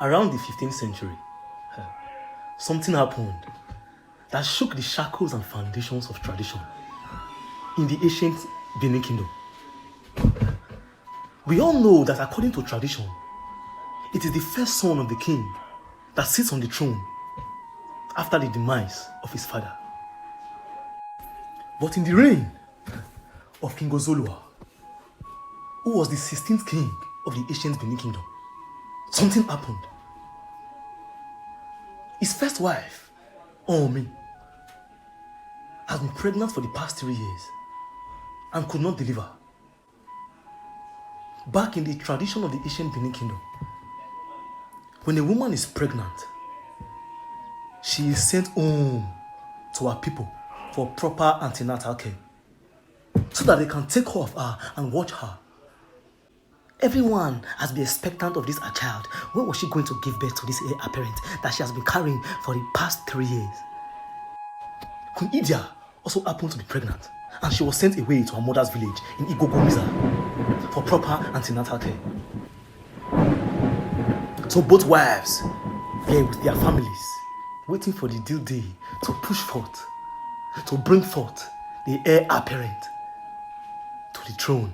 Around the 15th century, something happened that shook the shackles and foundations of tradition in the ancient Benin Kingdom. We all know that according to tradition, it is the first son of the king that sits on the throne after the demise of his father. But in the reign of King Ozolua, who was the 16th king of the ancient Benin Kingdom, something happened. His first wife, Omi, has been pregnant for the past 3 years and could not deliver. Back in the tradition of the ancient Benin Kingdom, when a woman is pregnant, she is sent home to her people for proper antenatal care so that they can take care of her and watch her. Everyone has been expectant of this her child. When was she going to give birth to this heir apparent that she has been carrying for the past 3 years? Queen IDIA also happened to be pregnant, and she was sent away to her mother's village in Igogomiza for proper antenatal care. So both wives were with their families, waiting for the due day to push forth, to bring forth the heir apparent to the throne.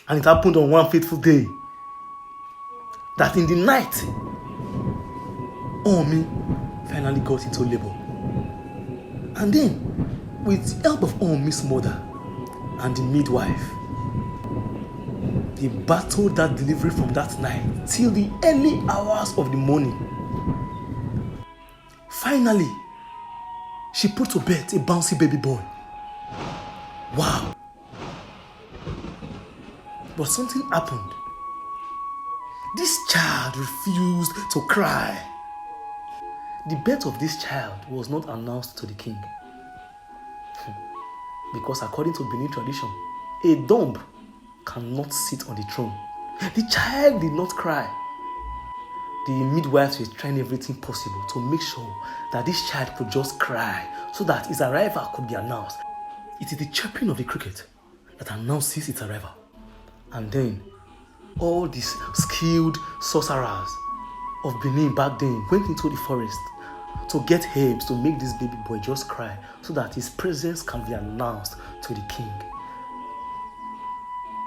And it happened on one fateful day that in the night, Omi finally got into labor. And then, with the help of Omi's mother and the midwife, they battled that delivery from that night till the early hours of the morning. Finally, she put to bed a bouncy baby boy. Wow! But something happened. This child refused to cry. The birth of this child was not announced to the king. Because according to Benin tradition, a dumb cannot sit on the throne. The child did not cry. The midwives were trying everything possible to make sure that this child could just cry so that his arrival could be announced. It is the chirping of the cricket that announces its arrival. And then, all these skilled sorcerers of Benin back then went into the forest to get herbs to make this baby boy just cry so that his presence can be announced to the king.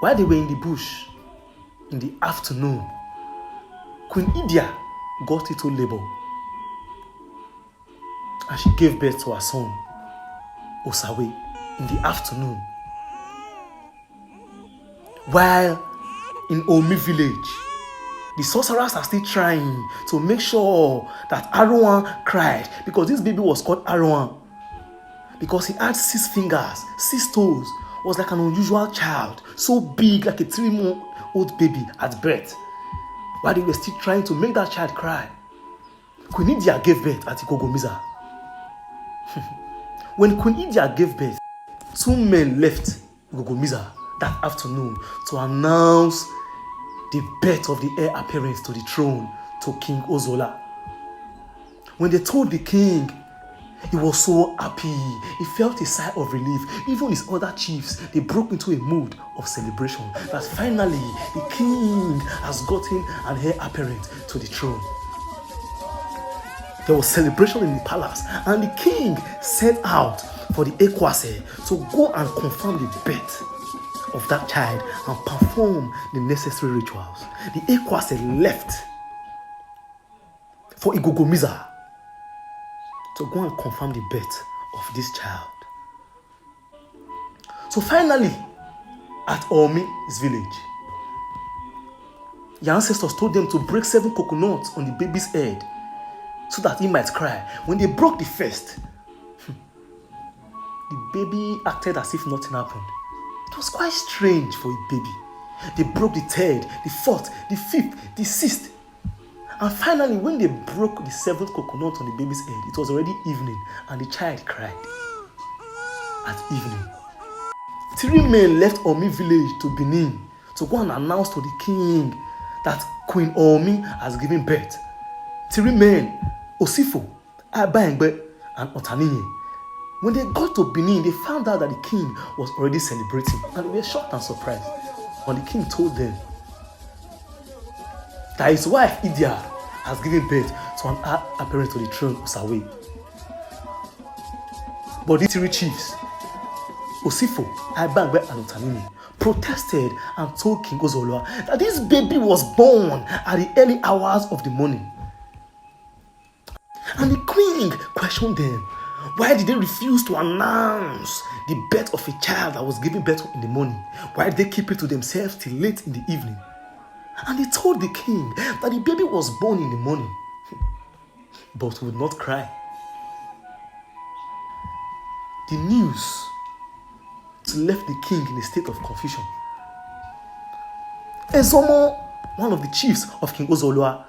While they were in the bush, in the afternoon, Queen IDIA got into labor and she gave birth to her son, Osawe, in the afternoon. While in Omi village, the sorcerers are still trying to make sure that Aruan cried, because this baby was called Aruan because he had 6 fingers, 6 toes, was like an unusual child, so big, like a 3-month-old baby at birth. While they were still trying to make that child cry, Queen IDIA gave birth at Ikogomiza. When Queen IDIA gave birth, 2 men left Ikogomiza that afternoon to announce the birth of the heir apparent to the throne to King Ozola. When they told the king, he was so happy. He felt a sigh of relief. Even his other chiefs, they broke into a mood of celebration that finally the king has gotten an heir apparent to the throne. There was celebration in the palace, and the king set out for the Ekwase to go and confirm the birth of that child and perform the necessary rituals. The Ekwase left for Igogomiza to go and confirm the birth of this child. So finally, at Omi's village, the ancestors told them to break 7 coconuts on the baby's head so that he might cry. When they broke the first, the baby acted as if nothing happened. It was quite strange for a baby. They broke the 3rd, the 4th, the 5th, the 6th. And finally, when they broke the 7th coconut on the baby's head, it was already evening and the child cried at evening. 3 men left Omi village to Benin to go and announce to the king that Queen Omi has given birth. 3 men, Osifo, Abaengbe, and Otaninye. When they got to Benin, they found out that the king was already celebrating, and they were shocked and surprised. When the king told them that his wife Idia has given birth to an heir apparent to the throne, Osawe. But these three chiefs, Osifo, Aibangbe, and Otanimi, protested and told King Ozolua that this baby was born at the early hours of the morning. And the queen questioned them. Why did they refuse to announce the birth of a child that was given birth in the morning? Why did they keep it to themselves till late in the evening? And they told the king that the baby was born in the morning, but would not cry. The news left the king in a state of confusion. Ezomo, one of the chiefs of King Ozolua,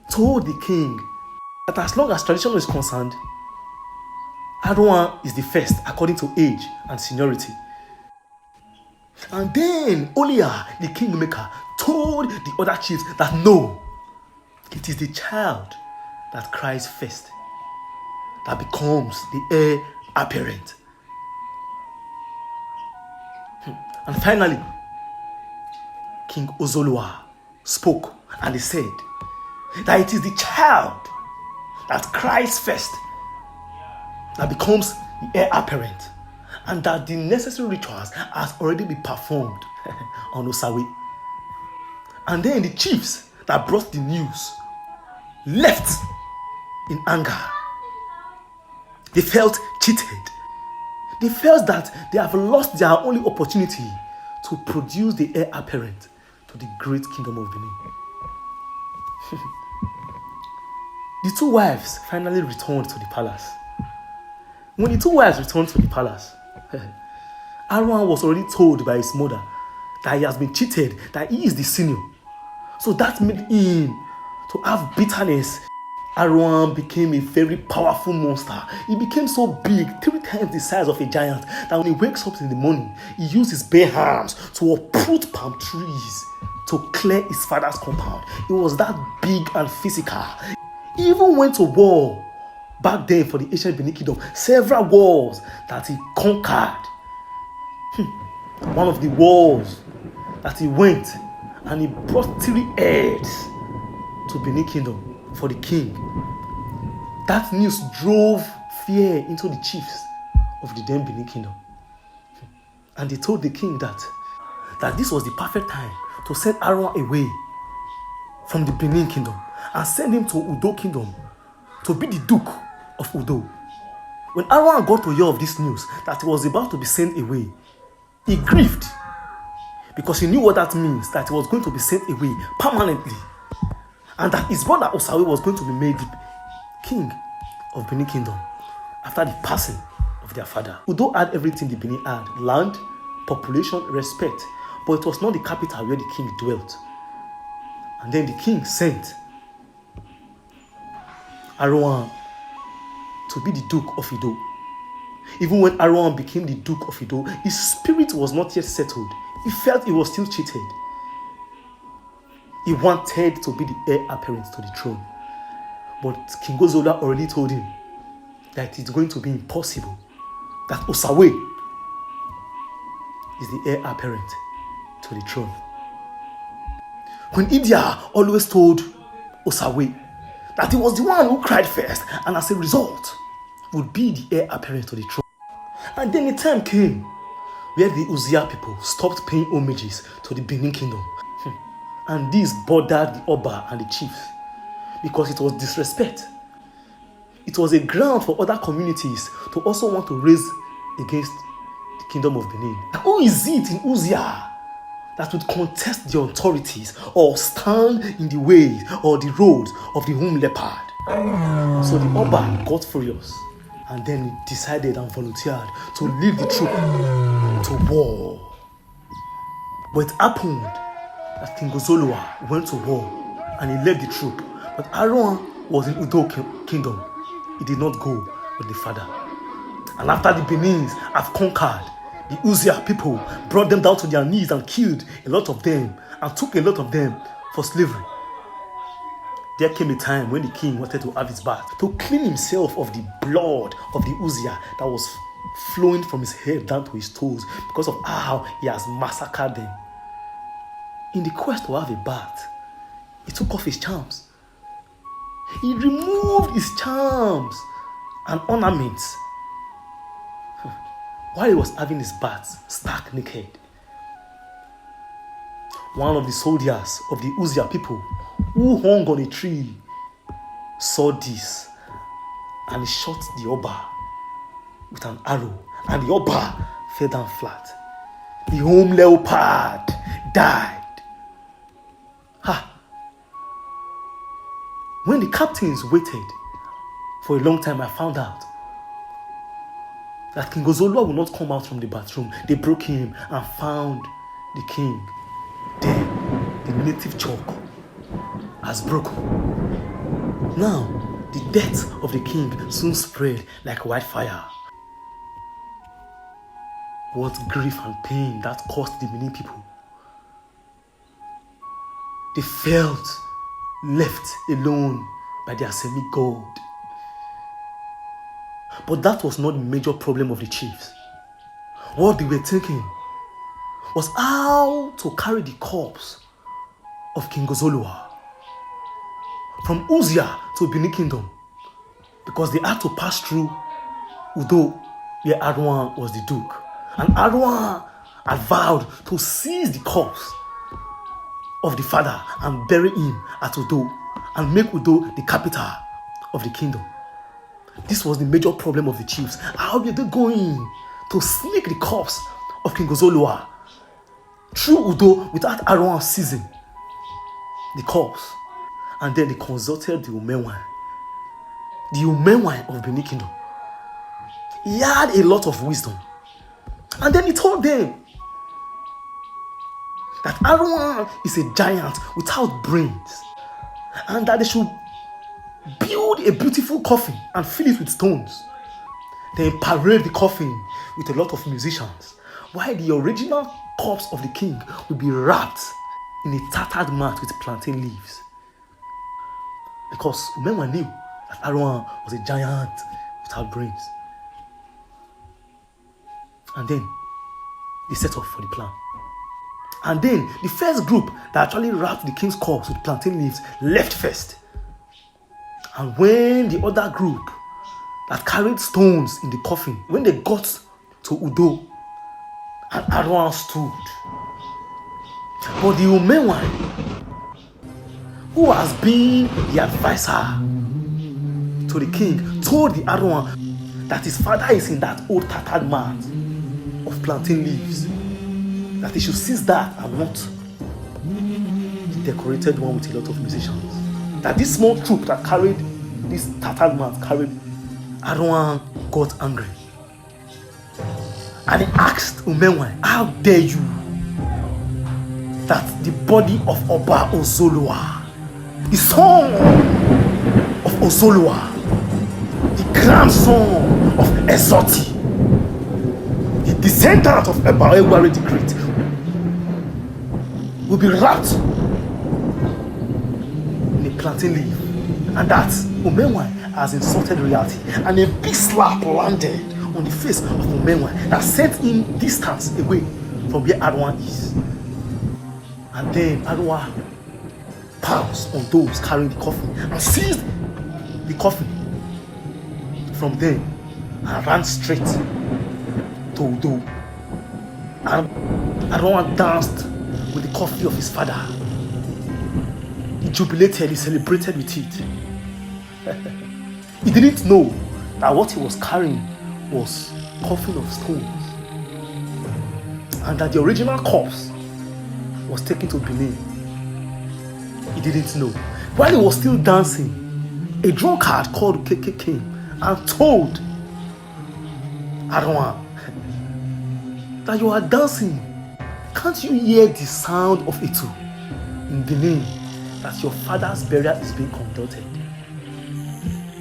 told the king that as long as tradition is concerned, Aruan is the first according to age and seniority. And then Olia, the kingmaker, told the other chiefs that no, it is the child that cries first that becomes the heir apparent. And finally, King Ozolua spoke and he said that it is the child that cries first that becomes the heir apparent, and that the necessary rituals has already been performed on Osawe. And then the chiefs that brought the news left in anger. They felt cheated. They felt that they have lost their only opportunity to produce the heir apparent to the great kingdom of Benin. The two wives finally returned to the palace. When the two wives returned to the palace, Aruan was already told by his mother that he has been cheated, that he is the senior. So that made him to have bitterness. Aruan became a very powerful monster. He became so big, 3 times the size of a giant, that when he wakes up in the morning, he used his bare hands to uproot palm trees to clear his father's compound. He was that big and physical. He even went to war back then for the ancient Benin Kingdom. Several wars that he conquered. One of the wars that he went and he brought 3 heads to Benin Kingdom for the king. That news drove fear into the chiefs of the then Benin Kingdom. And they told the king that this was the perfect time to send Aruan away from the Benin Kingdom and send him to Udo Kingdom to be the Duke of Udo. When Aruan got to hear of this news that he was about to be sent away, he grieved because he knew what that means, that he was going to be sent away permanently, and that his brother Osawe was going to be made the king of Benin Kingdom after the passing of their father. Udo had everything the Benin had: land, population, respect, but it was not the capital where the king dwelt. And then the king sent Aruan to be the Duke of Udo. Even when Aruan became the Duke of Udo, his spirit was not yet settled. He felt he was still cheated. He wanted to be the heir apparent to the throne. But King Ozolua already told him that it's going to be impossible, that Osawe is the heir apparent to the throne. When IDIA always told Osawe that he was the one who cried first, and as a result would be the heir apparent to the throne. And then the time came where the Uzia people stopped paying homages to the Benin Kingdom. And this bothered the Oba and the chiefs because it was disrespect. It was a ground for other communities to also want to raise against the kingdom of Benin. Who is it in Uzia that would contest the authorities or stand in the way or the roads of the home leopard? So the Oba got furious and then decided and volunteered to lead the troop to war. But it happened that King Ozolua went to war and he led the troop. But Aruan was in Udo Kingdom. He did not go with the father. And after the Benins have conquered, the Uzia people brought them down to their knees and killed a lot of them and took a lot of them for slavery. There came a time when the king wanted to have his bath to clean himself of the blood of the Uzia that was flowing from his head down to his toes because of how he has massacred them. In the quest to have a bath, he took off his charms He removed his charms and ornaments while he was having his bath, stark naked. One of the soldiers of the IDIA people who hung on a tree saw this, and he shot the Oba with an arrow, and the Oba fell down flat. The home leopard died. When the captains waited for a long time, I found out that King Ozolua would not come out from the bathroom. They broke him and found the king there. The native chalk has broken. Now, the death of the king soon spread like wildfire. What grief and pain that caused the Benin people. They felt left alone by their semi-god. But that was not the major problem of the chiefs. What they were thinking was how to carry the corpse of King Ozolua from Uzia to Benin Kingdom, because they had to pass through Udo, where Arwan was the duke. And Arwan had vowed to seize the corpse of the father and bury him at Udo and make Udo the capital of the kingdom. This was the major problem of the chiefs. How were they going to sneak the corpse of King Ozolua through Udo without Arwan seizing the corpse? And then they consulted the Umenwan of Benin Kingdom. He had a lot of wisdom. And then he told them that Arwan is a giant without brains, and that they should build a beautiful coffin and fill it with stones. Then parade the coffin with a lot of musicians, while the original corpse of the king will be wrapped in a tattered mat with plantain leaves. Because Umenwa knew that Arwan was a giant without brains. And then they set off for the plan. And then the first group that actually wrapped the king's corpse with plantain leaves left first. And when the other group that carried stones in the coffin, when they got to Udo, and Arwan stood. But the Umenwan, who has been the advisor to the king, told the Arwan that his father is in that old tattered mat of plantain leaves, that he should seize that and not the decorated one with a lot of musicians. That this small troop that carried this tattered mat carried, Arwan got angry. And he asked Umenwan, how dare you that the body of Oba Ozolua, the son of Ozolua, the grandson of Ezoti, the descendant of Ebaewari the Great, will be wrapped in a plantain leaf, and that Umenwan has insulted reality, and a big slap landed on the face of Umenwan that sent him distance away from where Arwan is. And then Arwan pounced on those carrying the coffin and seized the coffin from them and ran straight to Udo. And Arwan danced with the coffin of his father. He jubilated, he celebrated with it. He didn't know that what he was carrying was coffin of stones, and that the original corpse was taken to Benin. He didn't know. While he was still dancing, a drunkard called Keke came and told Arwan that you are dancing. Can't you hear the sound of it in Benin, that your father's burial is being conducted?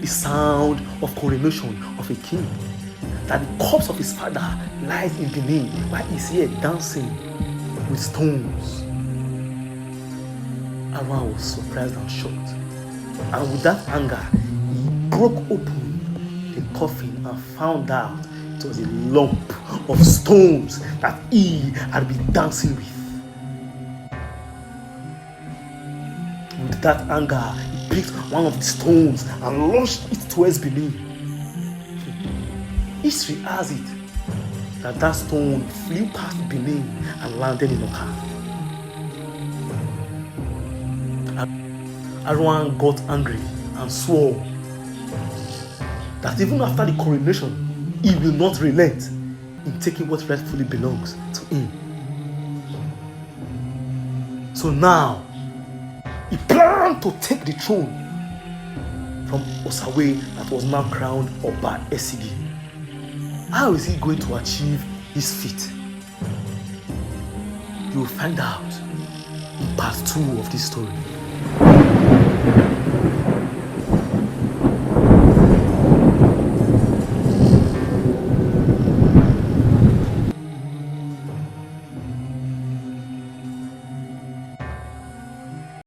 The sound of coronation of a king, that the corpse of his father lies in Benin while he's here dancing with stones. Arwan was surprised and shocked, and with that anger, he broke open the coffin and found out it was a lump of stones that he had been dancing with. With that anger, he picked one of the stones and launched it towards Benin. History has it that stone flew past Benin and landed in Oka. Arwan got angry and swore that even after the coronation, he will not relent in taking what rightfully belongs to him. So now, he planned to take the throne from Osawe that was now crowned Oba Esigi. How is he going to achieve his feat? You will find out in part 2 of this story.